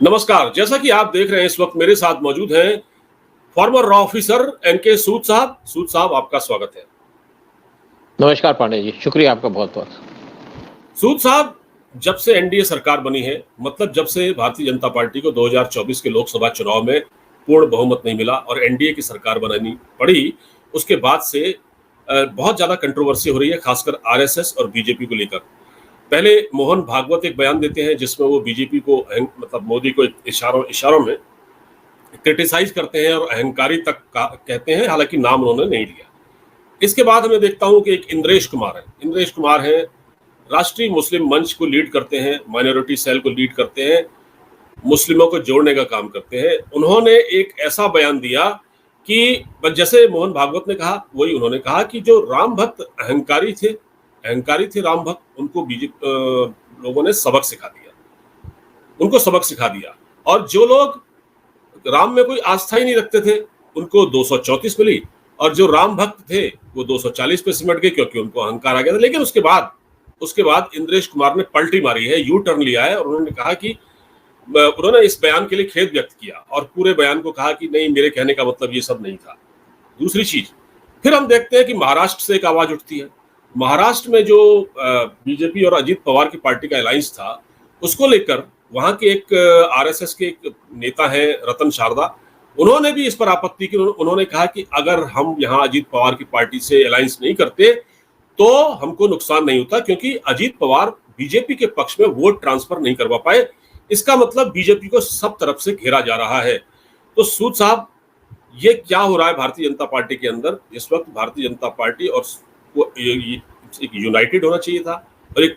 नमस्कार। जैसा कि आप देख रहे हैं, इस वक्त मेरे साथ मौजूद हैं फॉर्मर रॉ ऑफिसर एनके सूद साहब। सूद साहब, आपका स्वागत है। नमस्कार पांडे जी, शुक्रिया आपका बहुत बहुत। सूद साहब, जब से एनडीए सरकार बनी है, मतलब जब से भारतीय जनता पार्टी को 2024 के लोकसभा चुनाव में पूर्ण बहुमत नहीं मिला और एनडीए की सरकार बनानी पड़ी, उसके बाद से बहुत ज्यादा कंट्रोवर्सी हो रही है, खासकर आरएसएस और बीजेपी को लेकर। पहले मोहन भागवत एक बयान देते हैं जिसमें वो बीजेपी को मतलब मोदी को इशारों इशारों में क्रिटिसाइज करते हैं और अहंकारी तक कहते हैं, हालांकि नाम उन्होंने नहीं लिया। इसके बाद मैं देखता हूं कि एक इंद्रेश कुमार है। इंद्रेश कुमार है, राष्ट्रीय मुस्लिम मंच को लीड करते हैं, माइनॉरिटी सेल को लीड करते हैं, मुस्लिमों को जोड़ने का काम करते हैं। उन्होंने एक ऐसा बयान दिया कि जैसे मोहन भागवत ने कहा, वही उन्होंने कहा कि जो राम भक्त अहंकारी थे राम भक्त, उनको बीजेपी लोगों ने सबक सिखा दिया, उनको सबक सिखा दिया। और जो लोग राम में कोई आस्था ही नहीं रखते थे, उनको 234 मिली, और जो राम भक्त थे वो 240 पे सिमट गए, क्योंकि उनको अहंकार आ गया था। लेकिन उसके बाद इंद्रेश कुमार ने पलटी मारी है, यू टर्न लिया है, और उन्होंने कहा कि उन्होंने इस बयान के लिए खेद व्यक्त किया और पूरे बयान को कहा कि नहीं, मेरे कहने का मतलब ये सब नहीं था। दूसरी चीज, फिर हम देखते हैं कि महाराष्ट्र से एक आवाज उठती है। महाराष्ट्र में जो बीजेपी और अजीत पवार की पार्टी का अलायंस था, उसको लेकर वहां के एक आरएसएस के एक नेता हैं रतन शारदा, उन्होंने भी इस पर आपत्ति की। उन्होंने कहा कि अगर हम यहाँ अजीत पवार की पार्टी से अलायंस नहीं करते तो हमको नुकसान नहीं होता, क्योंकि अजीत पवार बीजेपी के पक्ष में वोट ट्रांसफर नहीं करवा पाए। इसका मतलब बीजेपी को सब तरफ से घेरा जा रहा है। तो सूद साहब, ये क्या हो रहा है भारतीय जनता पार्टी के अंदर? इस वक्त भारतीय जनता पार्टी और एक यूनाइटेड होना चाहिए था और एक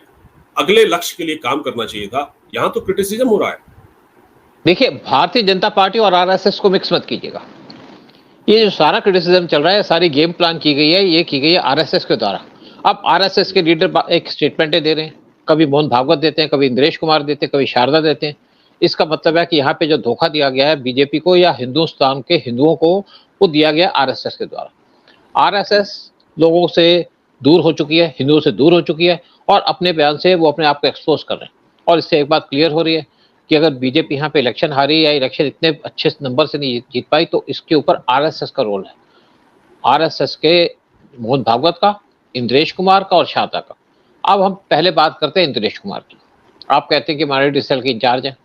अगले लक्ष्य के लिए काम करना चाहिए था। यहाँ तो क्रिटिसिज्म हो रहा है। देखिए, भारतीय जनता पार्टी और आरएसएस को मिक्स मत कीजिएगा। ये जो सारा क्रिटिसिज्म चल रहा है, सारी गेम प्लान की गई है, ये की गई है आरएसएस के द्वारा। अब आरएसएस के लीडर एक स्टेटमेंटें दे रहे हैं, कभी मोहन भागवत देते हैं, कभी इंद्रेश कुमार देते हैं, कभी शारदा देते हैं। इसका मतलब है कि यहाँ पे जो धोखा दिया गया है बीजेपी को या हिंदुस्तान के हिंदुओं को, वो दिया गया आरएसएस के द्वारा। आरएसएस लोगों से दूर हो चुकी है, हिंदुओं से दूर हो चुकी है, और अपने बयान से वो अपने आप को एक्सपोज कर रहे हैं। और इससे एक बात क्लियर हो रही है कि अगर बीजेपी यहाँ पे इलेक्शन हारी या इलेक्शन इतने अच्छे नंबर से नहीं जीत पाई, तो इसके ऊपर आरएसएस का रोल है। आरएसएस के मोहन भागवत का, इंद्रेश कुमार का और शारदा का। अब हम पहले बात करते हैं इंद्रेश कुमार की। आप कहते हैं कि माइनॉरिटी सेल के इंचार्ज हैं।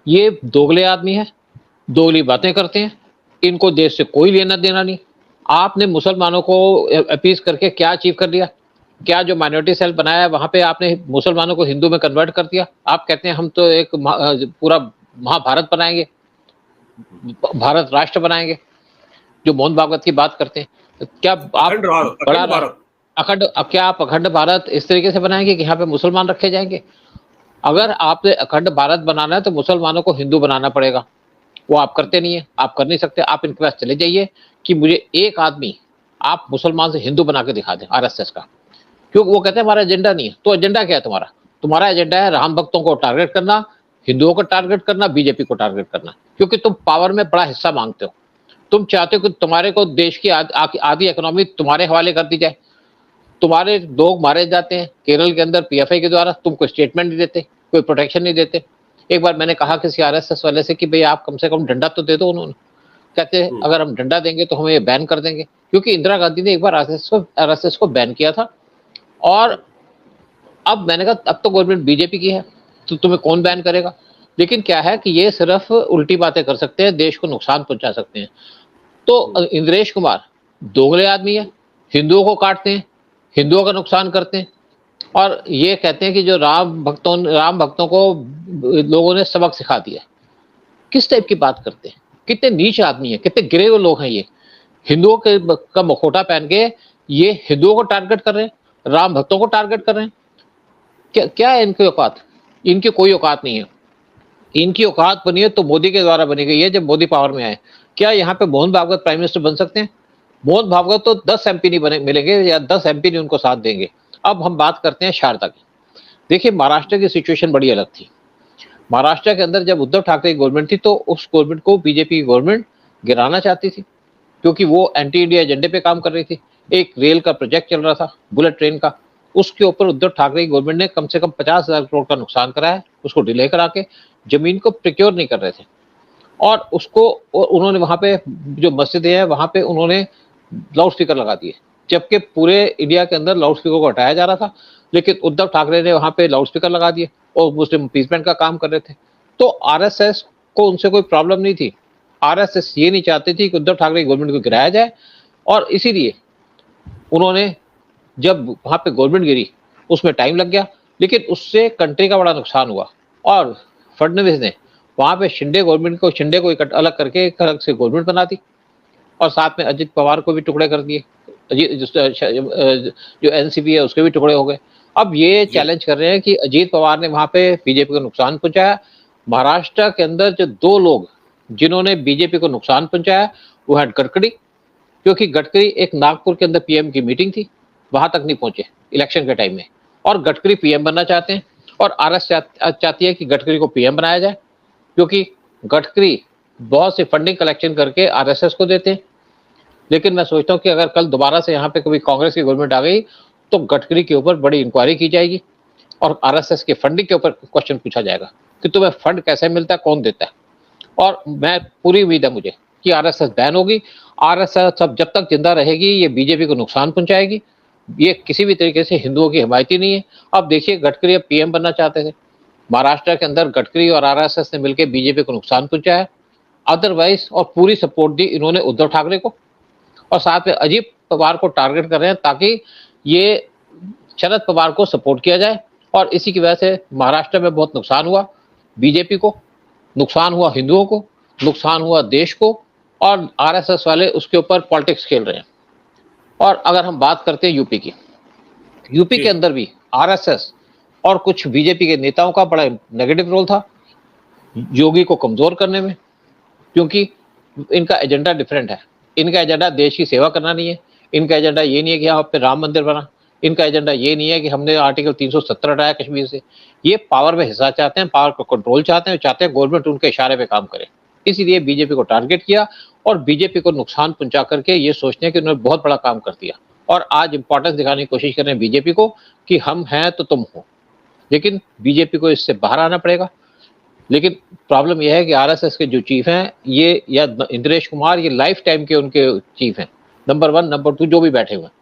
ये दोगले आदमी है, दोगली बातें करते हैं, इनको देश से कोई लेना देना नहीं। आपने मुसलमानों को अपीज करके क्या अचीव कर लिया? क्या जो माइनॉरिटी सेल बनाया है वहां पे आपने मुसलमानों को हिंदू में कन्वर्ट कर दिया? आप कहते हैं हम तो एक पूरा महाभारत बनाएंगे, भारत राष्ट्र बनाएंगे, जो मोहन भागवत की बात करते हैं। तो क्या आप बड़ा अखंड, अब क्या आप अखंड भारत इस तरीके से बनाएंगे कि यहाँ पे मुसलमान रखे जाएंगे? अगर आपने अखंड भारत बनाना है तो मुसलमानों को हिंदू बनाना पड़ेगा। वो आप करते नहीं है, आप कर नहीं सकते। आप इनके पास चले जाइए कि मुझे एक आदमी आप मुसलमान से हिंदू बना के दिखा दें आरएसएस का, क्योंकि वो कहते हैं हमारा एजेंडा नहीं है। तो एजेंडा क्या है तुम्हारा? तुम्हारा एजेंडा है राम भक्तों को टारगेट करना, हिंदुओं को टारगेट करना, बीजेपी को टारगेट करना, क्योंकि तुम पावर में बड़ा हिस्सा मांगते हो। तुम चाहते हो कि तुम्हारे को देश की आधी इकोनॉमी तुम्हारे हवाले कर दी जाए। तुम्हारे लोग मारे जाते हैं केरल के अंदर पीएफआई के द्वारा, तुम कोई स्टेटमेंट नहीं देते, कोई प्रोटेक्शन नहीं देते। एक बार मैंने कहा किसी आरएसएस वाले से कि भाई आप कम से कम डंडा तो दे दो। उन्होंने कहते हैं अगर हम डंडा देंगे तो हमें बैन कर देंगे, क्योंकि इंदिरा गांधी ने एक बार आरएसएस को बैन किया था। और अब मैंने कहा अब तो गवर्नमेंट बीजेपी की है, तो तुम्हें कौन बैन करेगा? लेकिन क्या है कि ये सिर्फ उल्टी बातें कर सकते हैं, देश को नुकसान पहुंचा सकते हैं। तो इंद्रेश कुमार दोगले आदमी है, हिंदुओं को काटते हैं, हिंदुओं का नुकसान करते हैं, और ये कहते हैं कि जो राम भक्तों को लोगों ने सबक सिखा दिया। किस टाइप की बात करते हैं? कितने नीच आदमी है, कितने गिरे हुए लोग हैं ये। हिंदुओं का मुखौटा पहन के ये हिंदुओं को टारगेट कर रहे हैं, राम भक्तों को टारगेट कर रहे हैं। क्या है इनकी औकात? इनकी कोई औकात नहीं है। इनकी औकात बनी है तो मोदी के द्वारा बनी गई है, जब मोदी पावर में आए। क्या यहाँ पे मोहन भागवत प्राइम मिनिस्टर बन सकते हैं? मोहन भागवत तो 10 एमपी नहीं मिलेंगे, या 10 एमपी नहीं उनको साथ देंगे। अब हम बात करते हैं शारदा की। देखिए, महाराष्ट्र की सिचुएशन बड़ी अलग थी। महाराष्ट्र के अंदर जब उद्धव ठाकरे की गवर्नमेंट थी, तो उस गवर्नमेंट को बीजेपी की गवर्नमेंट गिराना चाहती थी, क्योंकि वो एंटी इंडिया एजेंडे पे काम कर रही थी। एक रेल का प्रोजेक्ट चल रहा था, बुलेट ट्रेन का, उसके ऊपर उद्धव ठाकरे की गवर्नमेंट ने कम से कम 50,000 करोड़ का नुकसान कराया, उसको डिले करा के जमीन को प्रिक्योर नहीं कर रहे थे और उसको उन्होंने वहां पे जो मस्जिदें हैं वहां पे उन्होंने लाउड स्पीकर लगा दिए, जबकि पूरे इंडिया के अंदर लाउड स्पीकर को हटाया जा रहा था, लेकिन उद्धव ठाकरे ने वहां पे लाउड स्पीकर लगा दिए और मुस्लिम अपीसमेंट का काम कर रहे थे। तो आरएसएस को उनसे कोई प्रॉब्लम नहीं थी। आरएसएस ये नहीं चाहती थी कि उद्धव ठाकरे की गवर्नमेंट को गिराया जाए, और इसीलिए उन्होंने जब वहां पे गवर्नमेंट गिरी उसमें टाइम लग गया, लेकिन उससे कंट्री का बड़ा नुकसान हुआ। और फडणवीस ने वहां पे शिंदे को अलग करके एक अलग से गवर्नमेंट बना दी और साथ में अजित पवार को भी टुकड़े कर दिए। जो एनसीपी है उसके भी टुकड़े हो गए। अब ये चैलेंज कर रहे हैं कि अजित पवार ने वहां पे बीजेपी को नुकसान पहुंचाया। महाराष्ट्र के अंदर जो 2 लोग जिन्होंने बीजेपी को नुकसान पहुंचाया वो है गडकरी, क्योंकि गडकरी एक नागपुर के अंदर पीएम की मीटिंग थी, वहां तक नहीं पहुंचे इलेक्शन के टाइम में, और गडकरी पीएम बनना चाहते हैं और आरएसएस चाहती है कि गडकरी को पीएम बनाया जाए, क्योंकि गडकरी बहुत से फंडिंग कलेक्शन करके आरएसएस को देते हैं। लेकिन मैं सोचता हूँ कि अगर कल दोबारा से यहाँ पे कभी कांग्रेस की गवर्नमेंट आ गई तो गडकरी के ऊपर बड़ी इंक्वायरी की जाएगी और आरएसएस के फंडिंग के ऊपर क्वेश्चन पूछा जाएगा कि तुम्हें फंड कैसे मिलता है, कौन देता है। और मैं पूरी उम्मीद है मुझे कि आरएसएस बैन होगी। आरएसएस अब जब तक जिंदा रहेगी ये बीजेपी को नुकसान पहुंचाएगी। ये किसी भी तरीके से हिंदुओं की हिमायती नहीं है। अब देखिए गडकरी अब पीएम बनना चाहते थे, महाराष्ट्र के अंदर गडकरी और आरएसएस ने मिलकर बीजेपी को नुकसान पहुंचाया। अदरवाइज और पूरी सपोर्ट दी इन्होंने उद्धव ठाकरे को, और साथ में अजित पवार को टारगेट कर रहे हैं ताकि ये शरद पवार को सपोर्ट किया जाए। और इसी की वजह से महाराष्ट्र में बहुत नुकसान हुआ, बीजेपी को नुकसान हुआ, हिंदुओं को नुकसान हुआ, देश को, और आरएसएस वाले उसके ऊपर पॉलिटिक्स खेल रहे हैं। और अगर हम बात करते हैं यूपी की, यूपी के अंदर भी आरएसएस और कुछ बीजेपी के नेताओं का बड़ा नेगेटिव रोल था योगी को कमजोर करने में, क्योंकि इनका एजेंडा डिफरेंट है। इनका एजेंडा देश की सेवा करना नहीं है। इनका एजेंडा ये नहीं है कि यहाँ पे राम मंदिर बना। इनका एजेंडा ये नहीं है कि हमने आर्टिकल 370 हटाया कश्मीर से। ये पावर में हिस्सा चाहते हैं, पावर को कंट्रोल चाहते हैं, चाहते हैं गवर्नमेंट उनके इशारे पे काम करे। इसीलिए बीजेपी को टारगेट किया और बीजेपी को नुकसान पहुंचा करके ये सोचते हैं कि उन्होंने बहुत बड़ा काम कर दिया और आज इंपॉर्टेंस दिखाने की कोशिश कर रहे हैं बीजेपी को कि हम हैं तो तुम हो। लेकिन बीजेपी को इससे बाहर आना पड़ेगा। लेकिन प्रॉब्लम यह है कि आरएसएस के जो चीफ हैं ये, या इंद्रेश कुमार, ये लाइफ टाइम के उनके चीफ हैं, नंबर 1 नंबर 2 जो भी बैठे हुए हैं,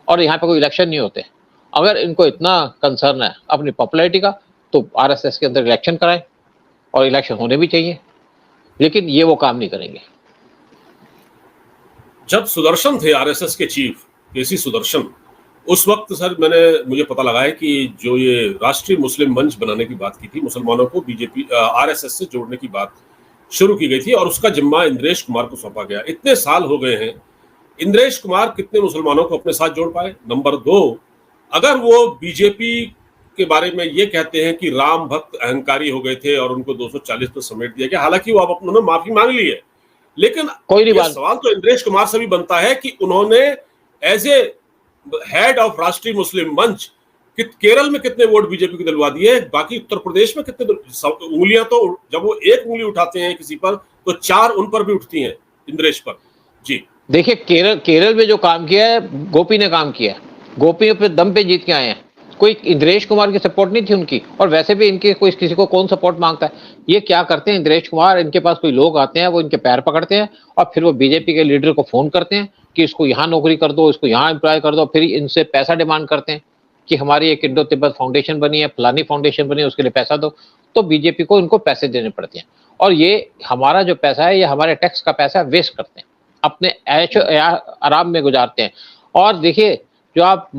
और यहाँ पे कोई इलेक्शन नहीं होते। अगर इनको इतना कंसर्न है अपनी पॉपुलैरिटी का तो आरएसएस के अंदर इलेक्शन कराएं, और इलेक्शन होने भी चाहिए, लेकिन ये वो काम नहीं करेंगे। जब सुदर्शन थे आरएसएस के चीफ, केसी सुदर्शन, उस वक्त सर मुझे पता लगा है कि जो ये राष्ट्रीय मुस्लिम मंच बनाने की बात की थी, मुसलमानों को बीजेपी आरएसएस से जोड़ने की बात शुरू की गई थी और उसका जिम्मा इंद्रेश कुमार को सौंपा गया। इतने साल हो गए हैं, इंद्रेश कुमार कितने मुसलमानों को अपने साथ जोड़ पाए? नंबर 2, अगर वो बीजेपी के बारे में ये कहते हैं कि राम भक्त अहंकारी हो गए थे और उनको 240 पर समेट दिया गया, हालांकि वो अब उन्होंने माफी मांग ली है, लेकिन कोई नहीं, सवाल तो इंद्रेश कुमार से भी बनता है कि उन्होंने एज ए हेड ऑफ राष्ट्रीय मुस्लिम मंच केरल में कितने वोट बीजेपी को दिलवा दिए, बाकी उत्तर प्रदेश में कितने उंगलियां, तो जब वो एक उंगली उठाते हैं किसी पर तो 4 उन पर भी उठती हैं, इंद्रेश पर। जी देखिए, केरल में जो काम किया है गोपी ने काम किया है। गोपी अपने दम पे जीत के आए हैं, कोई इंद्रेश कुमार की सपोर्ट नहीं थी उनकी। और वैसे भी इनके कोई किसी को कौन सपोर्ट मांगता है। ये क्या करते हैं इंद्रेश कुमार, इनके पास कोई लोग आते हैं, वो इनके पैर पकड़ते हैं और फिर वो बीजेपी के लीडर को फोन करते हैं कि इसको यहाँ नौकरी कर दो, इसको यहाँ एम्प्लॉय कर दो। फिर इनसे पैसा डिमांड करते हैं कि हमारी एक इंडो तिब्बत फाउंडेशन बनी है, फलानी फाउंडेशन बनी है, उसके लिए पैसा दो। तो बीजेपी को इनको पैसे देने पड़ते हैं और ये हमारा जो पैसा है, ये हमारे टैक्स का पैसा वेस्ट करते हैं, अपने ऐशो आराम में गुजारते हैं। और देखिए, जो आप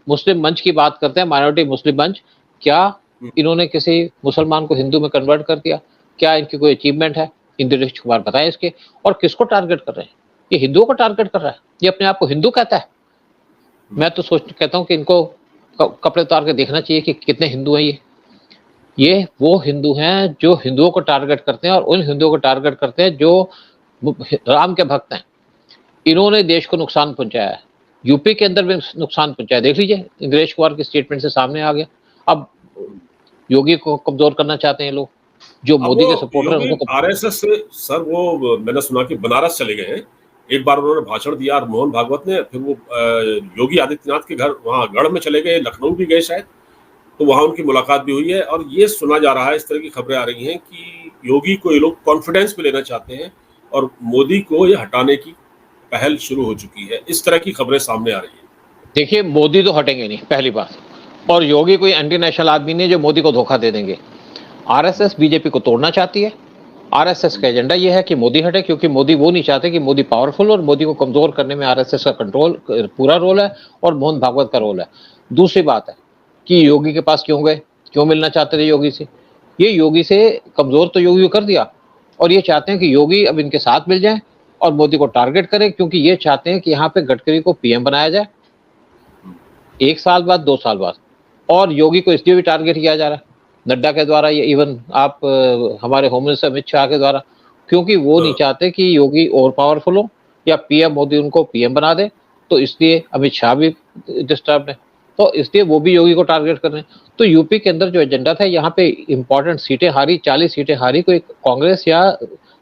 मुस्लिम मंच की बात करते हैं, माइनॉरिटी मुस्लिम मंच, क्या इन्होंने किसी मुसलमान को हिंदू में कन्वर्ट कर दिया? क्या इनकी कोई अचीवमेंट है? इंद्रेश कुमार बताएं इसके। और किसको टारगेट कर रहे हैं? ये हिंदुओं को टारगेट कर रहा है। ये अपने आप को हिंदू कहता है। मैं तो कहता हूं कि इनको कपड़े उतार के देखना चाहिए कि कितने हिंदू हैं ये वो हिंदू हैं जो हिंदुओं को टारगेट करते हैं, और उन हिंदुओं को टारगेट करते हैं जो राम के भक्त हैं। इन्होंने देश को नुकसान पहुंचाया है, यूपी के अंदर भी नुकसान पहुंचाया। देख लीजिए, इंद्रेश कुमार की स्टेटमेंट से सामने आ गया। अब योगी को कमजोर करना चाहते हैं लोग, जो मोदी के सपोर्टर हैं उनको। आरएसएस से सर, वो मैंने सुना कि बनारस चले गए हैं, एक बार उन्होंने भाषण दिया मोहन भागवत ने, फिर वो योगी आदित्यनाथ के घर वहां गढ़ में चले गए, लखनऊ भी गए शायद। तो वहाँ उनकी मुलाकात भी हुई है और ये सुना जा रहा है, इस तरह की खबरें आ रही हैं कि योगी को ये लोग कॉन्फिडेंस में लेना चाहते हैं और मोदी को ये हटाने की पहल शुरू हो चुकी है। इस तरह की खबरें सामने आ रही हैं। देखिए, मोदी तो हटेंगे नहीं, पहली बात, और योगी कोई एंटी नेशनल आदमी नहीं जो मोदी को धोखा दे देंगे। आरएसएस बीजेपी को तोड़ना चाहती है। आरएसएस का एजेंडा ये है कि मोदी हटे, क्योंकि मोदी वो नहीं चाहते कि मोदी पावरफुल, और मोदी को कमजोर करने में आरएसएस का कंट्रोल पूरा रोल है और मोहन भागवत का रोल है। दूसरी बात है कि योगी के पास क्यों गए, क्यों मिलना चाहते थे योगी से? ये योगी से कमजोर तो योगी को कर दिया, और ये चाहते हैं कि योगी अब इनके साथ मिल जाए और मोदी को टारगेट करे, क्योंकि ये चाहते हैं कि यहाँ पे गडकरी को पीएम बनाया जाए 1 साल बाद, 2 साल बाद। और योगी को इसलिए भी टारगेट किया जा रहा है नड्डा के द्वारा, या इवन आप हमारे होम मिनिस्टर अमित शाह के द्वारा, क्योंकि वो नहीं चाहते कि योगी और पावरफुल हो या पीएम मोदी उनको पीएम बना दे। तो इसलिए अमित शाह भी डिस्टर्ब है, तो इसलिए वो भी योगी को टारगेट कर रहे हैं। तो यूपी के अंदर जो एजेंडा था, यहाँ पे इंपॉर्टेंट सीटें हारी, 40 सीटें हारी, कोई कांग्रेस या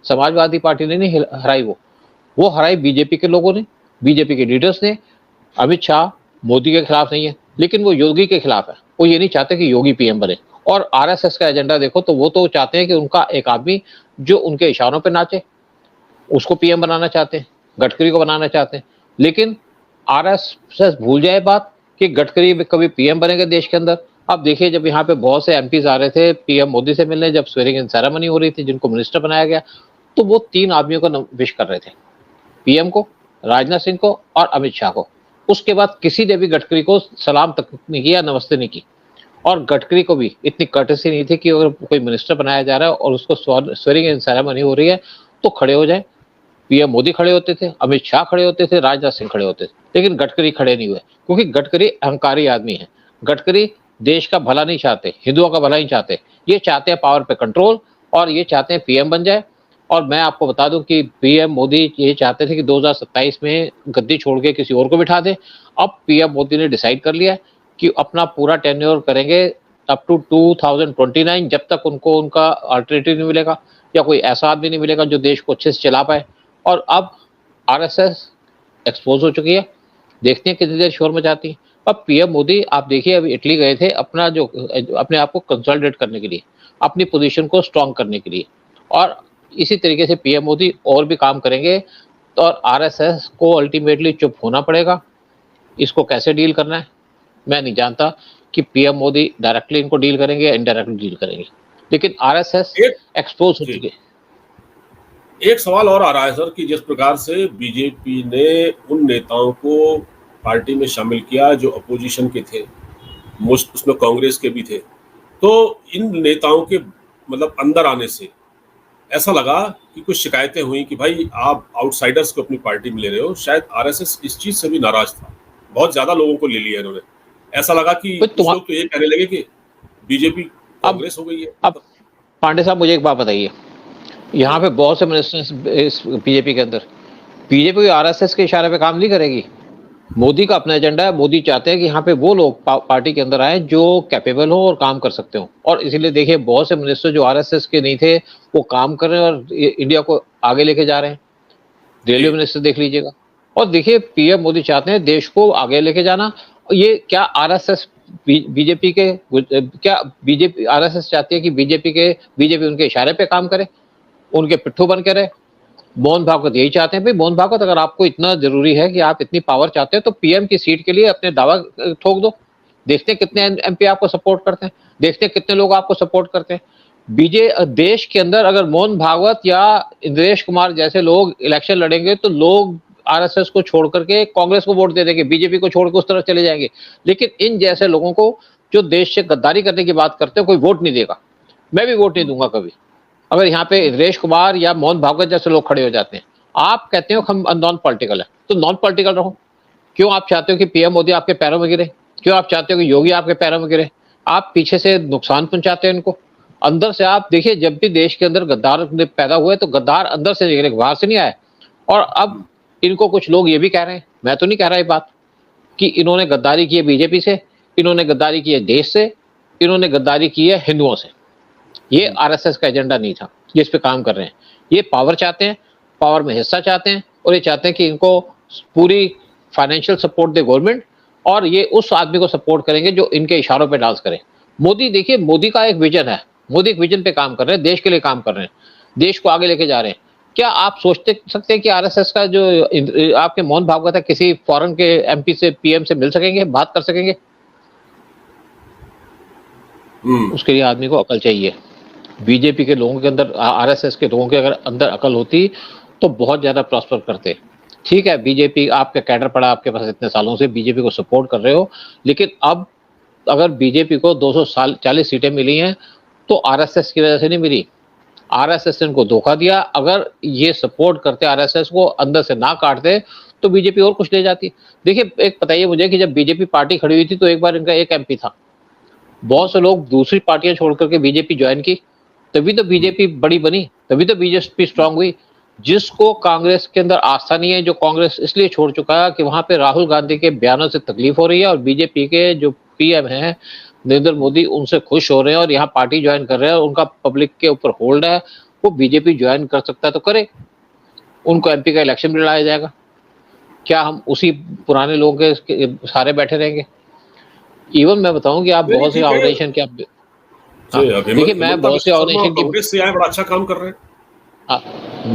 समाजवादी पार्टी ने नहीं हराई, वो हराई बीजेपी के लोगों ने, बीजेपी के लीडर्स ने। अमित शाह मोदी के खिलाफ नहीं है, लेकिन वो योगी के खिलाफ है। वो ये नहीं चाहते कि योगी पीएम बने। और आरएसएस का एजेंडा देखो तो वो तो चाहते हैं कि उनका एक आदमी जो उनके इशारों पे नाचे, उसको पीएम बनाना चाहते हैं, गडकरी को बनाना चाहते हैं। लेकिन आरएसएस भूल जाए बात कि गडकरी कभी पीएम बनेंगे देश के अंदर। अब देखिए, जब यहाँ पे बहुत से एमपीज आ रहे थे पीएम मोदी से मिलने, जब स्वेरिंग इन सेरेमनी हो रही थी, जिनको मिनिस्टर बनाया गया, तो वो 3 आदमियों को विश कर रहे थे, पीएम को, राजनाथ सिंह को और अमित शाह को। उसके बाद किसी ने भी गडकरी को सलाम तक नहीं किया, नमस्ते नहीं की। और गडकरी को भी इतनी कर्टसी नहीं थी कि अगर कोई मिनिस्टर बनाया जा रहा है और उसको स्वेरिंग इन सेरेमनी हो रही है तो खड़े हो जाए। पीएम मोदी खड़े होते थे, अमित शाह खड़े होते थे, राजनाथ सिंह खड़े होते थे, लेकिन गडकरी खड़े नहीं हुए, क्योंकि गडकरी अहंकारी आदमी है। गडकरी देश का भला नहीं चाहते, हिंदुओं का भला नहीं चाहते। ये चाहते हैं पावर पे कंट्रोल, और ये चाहते हैं पीएम बन जाए। और मैं आपको बता दूं कि पीएम मोदी ये चाहते थे कि 2027 में गद्दी छोड़ के किसी और को बिठा दे। अब पीएम मोदी ने डिसाइड कर लिया कि अपना पूरा टेन्योर करेंगे अप टू 2029, जब तक उनको उनका अल्टरनेटिव नहीं मिलेगा या कोई ऐसा आदमी नहीं मिलेगा जो देश को अच्छे से चला पाए। और अब आरएसएस एक्सपोज हो चुकी है, देखते हैं कितनी देर शोर मचाती है। अब पीएम मोदी आप देखिए, अभी इटली गए थे अपने आप को कंसोलिडेट करने के लिए, अपनी पोजीशन को स्ट्रांग करने के लिए, और इसी तरीके से पीएम मोदी और भी काम करेंगे। तो और आरएसएस को अल्टीमेटली चुप होना पड़ेगा। इसको कैसे डील करना है मैं नहीं जानता कि पीएम मोदी डायरेक्टली इनको डील करेंगे या इनडायरेक्टली डील करेंगे, लेकिन आरएसएस एक्सपोज हो चुकी है। एक सवाल और आ रहा है सर कि जिस प्रकार से बीजेपी ने उन नेताओं को पार्टी में शामिल किया जो अपोजिशन के थे, मोस्ट उसमें कांग्रेस के भी थे, तो इन नेताओं के मतलब अंदर आने से ऐसा लगा कि कुछ शिकायतें हुई कि भाई आप आउटसाइडर्स को अपनी पार्टी में ले रहे हो। शायद आरएसएस इस चीज से भी नाराज था, बहुत ज्यादा लोगों को ले लिया इन्होंने। ऐसा लगा कि कुछ लोग तो ये कहने लगे कि बीजेपी कांग्रेस हो गई है। अब पांडे साहब मुझे एक बात बताइए, यहाँ पे बहुत से मिनिस्टर्स इस बीजेपी के अंदर, बीजेपी आरएसएस के इशारे पे काम नहीं करेगी। मोदी का अपना एजेंडा है। मोदी चाहते हैं कि यहाँ पे वो लोग पार्टी के अंदर आए जो कैपेबल हो और काम कर सकते हो, और इसीलिए देखिए बहुत से मिनिस्टर जो आरएसएस के नहीं थे वो काम कर रहे हैं और इंडिया को आगे लेके जा रहे हैं। रेलवे मिनिस्टर देख लीजिएगा। और देखिए पीएम मोदी चाहते हैं देश को आगे लेके जाना। ये क्या आरएसएस बीजेपी के, क्या बीजेपी आरएसएस चाहती है कि बीजेपी उनके इशारे पे काम करे, उनके पिट्ठू बन के रहे? मोहन भागवत यही चाहते हैं। भाई मोहन भागवत, अगर आपको इतना जरूरी है कि आप इतनी पावर चाहते हैं तो पीएम की सीट के लिए अपने दावा ठोक दो। देखते हैं कितने एमपी आपको सपोर्ट करते हैं, देखते हैं कितने लोग आपको सपोर्ट करते हैं। देश के अंदर अगर मोहन भागवत या इंद्रेश कुमार जैसे लोग इलेक्शन लड़ेंगे तो लोग आरएसएस को छोड़ करके कांग्रेस को वोट दे देंगे, बीजेपी को छोड़ के उस तरफ चले जाएंगे। लेकिन इन जैसे लोगों को जो देश से गद्दारी करने की बात करते हैं कोई वोट नहीं देगा। मैं भी वोट नहीं दूंगा कभी, अगर यहाँ पे इंद्रेश कुमार या मोहन भागवत जैसे लोग खड़े हो जाते हैं। आप कहते हो हम नॉन पॉलिटिकल है, तो नॉन पॉलिटिकल रहो। क्यों आप चाहते हो कि पीएम मोदी आपके पैरों में गिरे? क्यों आप चाहते हो कि योगी आपके पैरों में गिरे? आप पीछे से नुकसान पहुंचाते हैं इनको, अंदर से। आप देखिए, जब भी देश के अंदर गद्दार पैदा हुए तो गद्दार अंदर से निकले, बाहर से नहीं आए। और अब इनको कुछ लोग ये भी कह रहे हैं, मैं तो नहीं कह रहा ये बात, कि इन्होंने गद्दारी की है बीजेपी से, इन्होंने गद्दारी की है देश से, इन्होंने गद्दारी की है हिंदुओं से। ये आरएसएस का एजेंडा नहीं था जिस पे काम कर रहे हैं। ये पावर चाहते हैं, पावर में हिस्सा चाहते हैं, और ये चाहते हैं कि इनको पूरी फाइनेंशियल सपोर्ट दे गवर्नमेंट, और ये उस आदमी को सपोर्ट करेंगे जो इनके इशारों पे डांस करे। मोदी देखिए, मोदी का एक विजन है, मोदी एक विजन पे काम कर रहे हैं, देश के लिए काम कर रहे हैं, देश को आगे लेके जा रहे हैं। क्या आप सोचते सकते हैं कि आरएसएस का जो आपके मोहन भागवत है किसी फॉरेन के एमपी से, पीएम से मिल सकेंगे, बात कर सकेंगे? उसके लिए आदमी को अकल चाहिए। बीजेपी के लोगों के अंदर, आरएसएस के लोगों के अगर अंदर अकल होती तो बहुत ज्यादा प्रॉस्पर करते। ठीक है, बीजेपी आपका कैडर पड़ा आपके पास, इतने सालों से बीजेपी को सपोर्ट कर रहे हो, लेकिन अब अगर बीजेपी को 240 सीटें मिली हैं तो आरएसएस की वजह से नहीं मिली। आरएसएस ने इनको धोखा दिया। अगर ये सपोर्ट करते, आरएसएस को अंदर से ना काटते, तो बीजेपी और कुछ ले जाती। देखिए, एक बताइए मुझे कि जब बीजेपी पार्टी खड़ी हुई थी तो एक बार इनका एक एमपी था, बहुत से लोग दूसरी पार्टियां छोड़ करके बीजेपी ज्वाइन की, तभी तो बीजेपी बड़ी बनी, तभी तो बीजेपी स्ट्रांग हुई। जिसको कांग्रेस के अंदर आस्था नहीं है, जो कांग्रेस इसलिए छोड़ चुका है कि वहां पे राहुल गांधी के बयानों से तकलीफ हो रही है और बीजेपी के जो पीएम हैं नरेंद्र मोदी उनसे खुश हो रहे हैं और यहाँ पार्टी ज्वाइन कर रहे हैं और उनका पब्लिक के ऊपर होल्ड है, वो बीजेपी ज्वाइन कर सकता है तो करे, उनको एमपी का इलेक्शन भी लड़ाया जाएगा। क्या हम उसी पुराने लोगों के सारे बैठे रहेंगे? इवन मैं बताऊं कि आप बहुत से ऑर्गेनाइजेशन के आप देखिए, मैं बहुत से ऑर्गेनाइजेशन की कांग्रेस से आए, बड़ा अच्छा काम कर रहे हैं।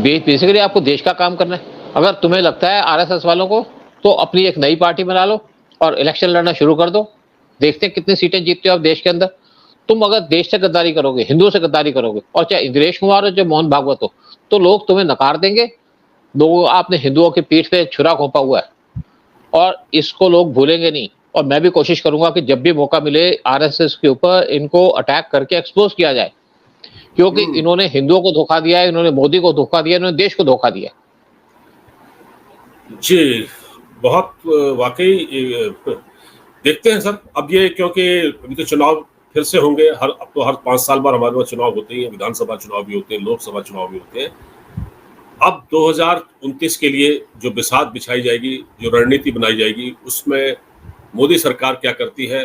बेसिकली आपको देश का काम करना है। अगर तुम्हें लगता है आरएसएस वालों को, तो अपनी एक नई पार्टी बना लो और इलेक्शन लड़ना शुरू कर दो, देखते हैं कितनी सीटें जीतते हो आप देश के अंदर। तुम अगर देश से गद्दारी करोगे, हिंदुओं से गद्दारी करोगे, और चाहे इंद्रेश कुमार हो चाहे मोहन भागवत हो, तो लोग तुम्हें नकार देंगे। लोग, आपने हिंदुओं की पीठ पे छुरा घोंपा हुआ है और इसको लोग भूलेंगे नहीं। और मैं भी कोशिश करूंगा कि जब भी मौका मिले आरएसएस के ऊपर इनको अटैक करके एक्सपोज किया जाए, क्योंकि इन्होंने हिंदुओं को धोखा दिया है, इन्होंने मोदी को धोखा दिया, इन्होंने देश को धोखा दिया। जी, बहुत वाकई देखते हैं सर। अब ये, क्योंकि अभी तो चुनाव फिर से होंगे, अब तो हर 5 साल बाद हमारे पास चुनाव होते ही हैं, विधानसभा चुनाव भी होते हैं, लोकसभा चुनाव भी होते हैं। अब 2029 के लिए जो बिसात बिछाई जाएगी, जो रणनीति बनाई जाएगी, उसमें मोदी सरकार क्या करती है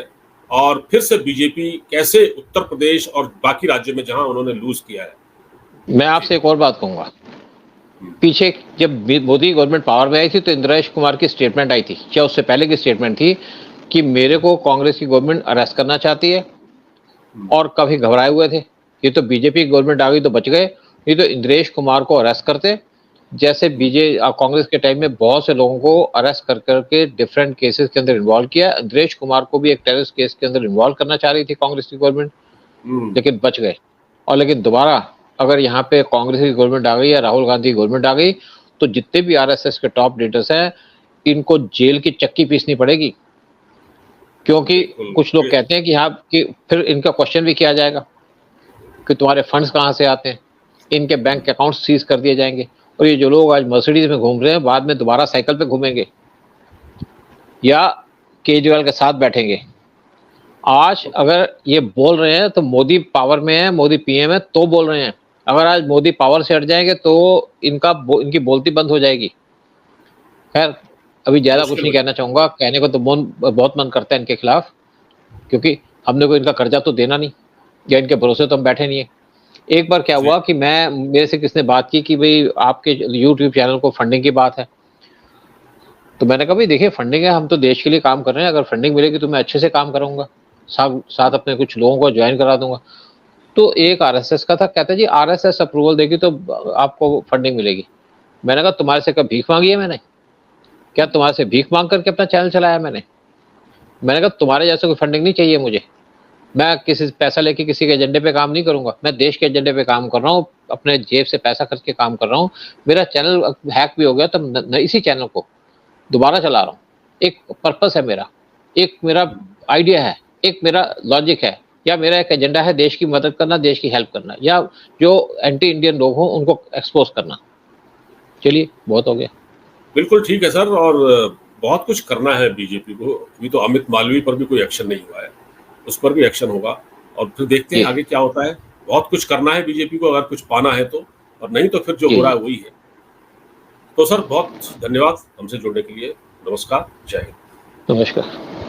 और फिर से बीजेपी कैसे उत्तर प्रदेश और बाकी राज्यों में जहां उन्होंने लूज किया है। मैं आपसे एक और बात कहूंगा, पीछे जब मोदी गवर्नमेंट पावर में आई थी तो इंद्रेश कुमार की स्टेटमेंट आई थी, क्या उससे पहले की स्टेटमेंट थी, कि मेरे को कांग्रेस की गवर्नमेंट अरेस्ट करना चाहती है और काफी घबराए हुए थे। ये तो बीजेपी गवर्नमेंट आ गई तो बच गए, ये तो इंद्रेश कुमार को अरेस्ट करते। जैसे कांग्रेस के टाइम में बहुत से लोगों को अरेस्ट कर करके डिफरेंट केसेस के अंदर इन्वॉल्व किया। इंद्रेश कुमार को भी एक टेररिस्ट केस के अंदर इन्वॉल्व करना चाह रही थी कांग्रेस की गवर्नमेंट, लेकिन बच गए। और लेकिन दोबारा अगर यहाँ पे कांग्रेस की गवर्नमेंट आ गई या राहुल गांधी की गवर्नमेंट आ गई, तो जितने भी आरएसएस के टॉप लीडर्स हैं, इनको जेल की चक्की पीसनी पड़ेगी। क्योंकि कुछ लोग कहते हैं कि हाँ, कि फिर इनका क्वेश्चन भी किया जाएगा कि तुम्हारे फंड्स कहाँ से आते हैं, इनके बैंक अकाउंट सीज कर दिए जाएंगे। और ये जो लोग आज मर्सिडीज में घूम रहे हैं, बाद में दोबारा साइकिल पे घूमेंगे या केजरीवाल के साथ बैठेंगे। आज अगर ये बोल रहे हैं तो मोदी पावर में है, मोदी पीएम है तो बोल रहे हैं। अगर आज मोदी पावर से हट जाएंगे तो इनकी बोलती बंद हो जाएगी। खैर, अभी ज्यादा कुछ नहीं कहना चाहूंगा, कहने को तो बहुत मन करता है इनके खिलाफ, क्योंकि हमने को इनका कर्जा तो देना नहीं या इनके भरोसे तो हम बैठे नहीं है। एक बार क्या हुआ कि मेरे से किसने बात की कि भाई आपके यूट्यूब चैनल को फंडिंग की बात है, तो मैंने कहा भाई देखिए, फंडिंग है, हम तो देश के लिए काम कर रहे हैं, अगर फंडिंग मिलेगी तो मैं अच्छे से काम करूंगा, साथ अपने कुछ लोगों को ज्वाइन करा दूंगा। तो एक आरएसएस का था, कहता जी आरएसएस अप्रूवल देगी तो आपको फंडिंग मिलेगी। मैंने कहा तुम्हारे से कब भीख मांगी है मैंने? क्या तुम्हारे से भीख मांग करके अपना चैनल चलाया मैंने कहा तुम्हारे जैसे कोई फंडिंग नहीं चाहिए मुझे। मैं किसी पैसा लेके किसी के एजेंडे पे काम नहीं करूंगा, मैं देश के एजेंडे पे काम कर रहा हूँ, अपने जेब से पैसा खर्च के काम कर रहा हूँ। मेरा चैनल हैक भी हो गया तो इसी चैनल को दोबारा चला रहा हूँ। एक पर्पस है मेरा, एक मेरा आइडिया है, एक मेरा लॉजिक है, या मेरा एक एजेंडा है देश की मदद करना, देश की हेल्प करना, या जो एंटी इंडियन लोग हों उनको एक्सपोज करना। चलिए, बहुत हो गया। बिल्कुल ठीक है सर, और बहुत कुछ करना है बीजेपी को। अभी तो अमित मालवीय पर भी कोई एक्शन नहीं हुआ है, उस पर भी एक्शन होगा और फिर देखते हैं आगे क्या होता है। बहुत कुछ करना है बीजेपी को, अगर कुछ पाना है तो, और नहीं तो फिर जो हो रहा है वही है। तो सर बहुत धन्यवाद हमसे जुड़ने के लिए। नमस्कार, जय हिंद। नमस्कार।